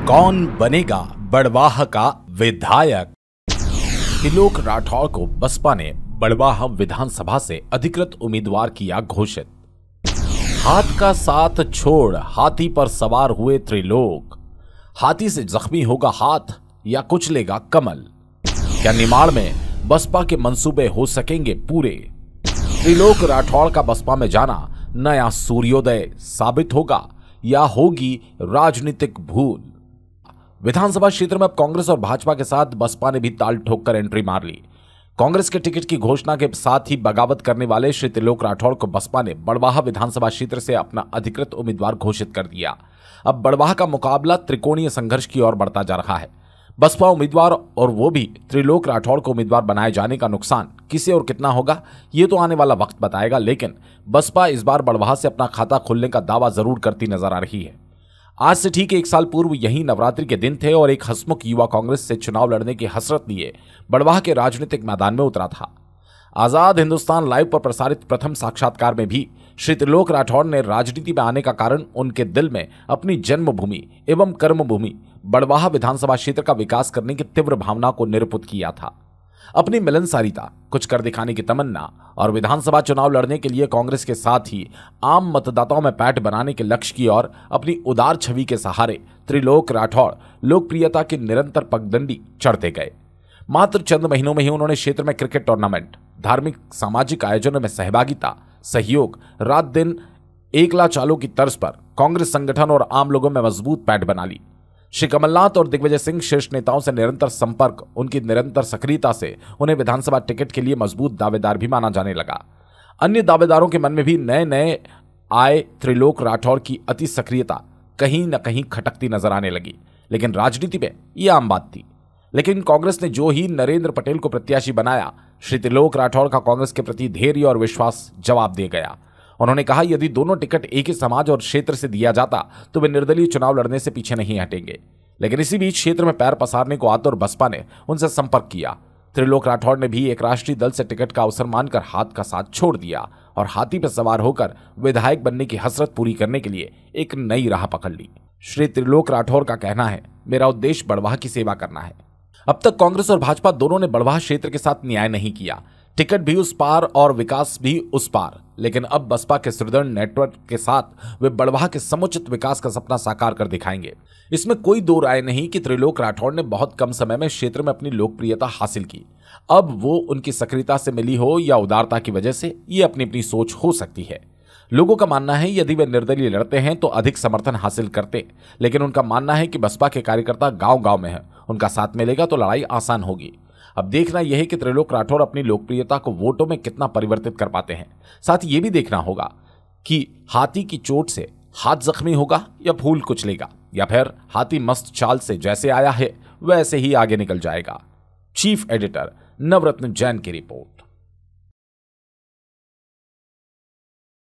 कौन बनेगा बड़वाह का विधायक? त्रिलोक राठौर को बसपा ने बड़वाह विधानसभा से अधिकृत उम्मीदवार किया घोषित। हाथ का साथ छोड़ हाथी पर सवार हुए त्रिलोक। हाथी से जख्मी होगा हाथ या कुचलेगा कमल? क्या निमाड़ में बसपा के मंसूबे हो सकेंगे पूरे? त्रिलोक राठौर का बसपा में जाना नया सूर्योदय साबित होगा या होगी राजनीतिक भूल? विधानसभा क्षेत्र में अब कांग्रेस और भाजपा के साथ बसपा ने भी ताल ठोककर एंट्री मार ली। कांग्रेस के टिकट की घोषणा के साथ ही बगावत करने वाले श्री त्रिलोक राठौर को बसपा ने बड़वाह विधानसभा क्षेत्र से अपना अधिकृत उम्मीदवार घोषित कर दिया। अब बड़वाह का मुकाबला त्रिकोणीय संघर्ष की ओर बढ़ता जा रहा है। बसपा उम्मीदवार और वो भी त्रिलोक राठौर को उम्मीदवार बनाए जाने का नुकसान किसे और कितना होगा, ये तो आने वाला वक्त बताएगा। लेकिन बसपा इस बार बड़वाह से अपना खाता खोलने का दावा जरूर करती नजर आ रही है। आज से ठीक 1 साल पूर्व यही नवरात्रि के दिन थे और एक हंसमुख युवा कांग्रेस से चुनाव लड़ने की हसरत लिए बड़वाह के राजनीतिक मैदान में उतरा था। आजाद हिंदुस्तान लाइव पर प्रसारित प्रथम साक्षात्कार में भी श्री त्रिलोक राठौर ने राजनीति में आने का कारण उनके दिल में अपनी जन्मभूमि एवं कर्मभूमि बड़वाह विधानसभा क्षेत्र का विकास करने की तीव्र भावना को निरूपित किया था। अपनी मिलनसारिता, कुछ कर दिखाने की तमन्ना और विधानसभा चुनाव लड़ने के लिए कांग्रेस के साथ ही आम मतदाताओं में पैठ बनाने के लक्ष्य की ओर अपनी उदार छवि के सहारे त्रिलोक राठौर लोकप्रियता की निरंतर पगडंडी चढ़ते गए। मात्र चंद महीनों में ही उन्होंने क्षेत्र में क्रिकेट टूर्नामेंट, धार्मिक सामाजिक आयोजनों में सहभागिता, सहयोग, रात दिन एकला चालों की तर्ज पर कांग्रेस संगठन और आम लोगों में मजबूत पैठ बना ली। श्री कमलनाथ और दिग्विजय सिंह शीर्ष नेताओं से निरंतर संपर्क, उनकी निरंतर सक्रियता से उन्हें विधानसभा टिकट के लिए मजबूत दावेदार भी माना जाने लगा। अन्य दावेदारों के मन में भी नए नए आए त्रिलोक राठौर की अति सक्रियता कहीं न कहीं खटकती नजर आने लगी। लेकिन राजनीति में यह आम बात थी। लेकिन कांग्रेस ने जो ही नरेंद्र पटेल को प्रत्याशी बनाया, श्री त्रिलोक राठौर का कांग्रेस के प्रति धैर्य और विश्वास जवाब दे गया। उन्होंने कहा यदि दोनों टिकट एक ही समाज और क्षेत्र से दिया जाता तो वे निर्दलीय चुनाव लड़ने से पीछे नहीं हटेंगे। लेकिन इसी बीच क्षेत्र में पैर पसारने को आतुर बसपा ने उनसे संपर्क किया। त्रिलोक राठौर ने भी एक राष्ट्रीय दल से टिकट का अवसर मानकर हाथ का साथ छोड़ दिया और हाथी पर सवार होकर विधायक बनने की हसरत पूरी करने के लिए एक नई राह पकड़ ली। श्री त्रिलोक राठौर का कहना है, मेरा उद्देश्य बड़वाह की सेवा करना है। अब तक कांग्रेस और भाजपा दोनों ने बड़वाह क्षेत्र के साथ न्याय नहीं किया, टिकट भी उस पार और विकास भी उस पार। लेकिन अब बसपा के सुदृढ़ नेटवर्क के साथ वे बड़वाह के समुचित विकास का सपना साकार कर दिखाएंगे। इसमें कोई दो राय नहीं कि त्रिलोक राठौर ने बहुत कम समय में क्षेत्र में अपनी लोकप्रियता हासिल की। अब वो उनकी सक्रियता से मिली हो या उदारता की वजह से, ये अपनी अपनी सोच हो सकती है। लोगों का मानना है यदि वे निर्दलीय लड़ते हैं तो अधिक समर्थन हासिल करते, लेकिन उनका मानना है कि बसपा के कार्यकर्ता गांव गांव में है, उनका साथ मिलेगा तो लड़ाई आसान होगी। अब देखना यह है कि त्रिलोक राठौर अपनी लोकप्रियता को वोटों में कितना परिवर्तित कर पाते हैं। साथ ही यह भी देखना होगा कि हाथी की चोट से हाथ जख्मी होगा या फूल कुचलेगा, या फिर हाथी मस्त चाल से जैसे आया है वैसे ही आगे निकल जाएगा। चीफ एडिटर नवरत्न जैन की रिपोर्ट।